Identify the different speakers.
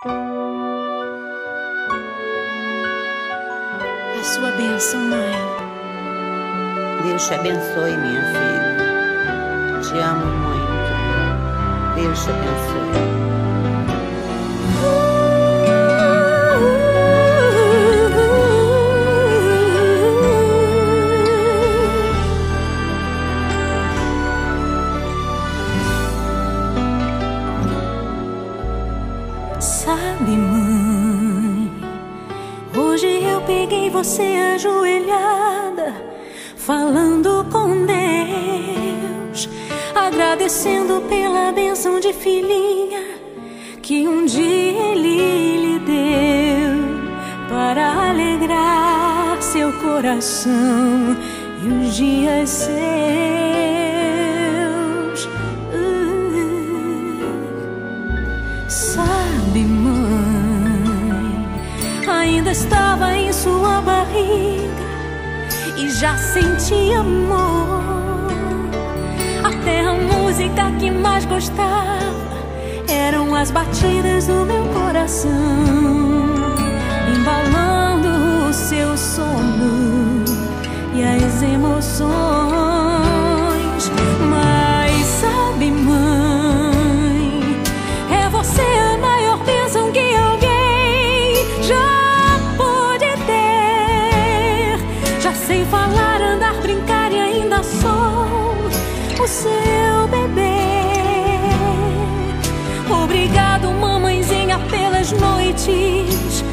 Speaker 1: A sua bênção, mãe.
Speaker 2: Deus te abençoe, minha filha. Te amo muito. Deus te abençoe.
Speaker 3: Sabe, mãe, hoje eu peguei você ajoelhada, falando com Deus, agradecendo pela bênção de filhinha que um dia Ele lhe deu, para alegrar seu coração e os dias seus. Sabe, mãe, ainda estava em sua barriga e já sentia amor. Até a música que mais gostava eram as batidas do meu coração, embalando o seu sono e as emoções. Mas sabe, mãe, é você a maior bênção que alguém já pôde ter. Já sei falar, andar, brincar e ainda sou o seu bebê. Obrigado, mamãezinha, pelas noites.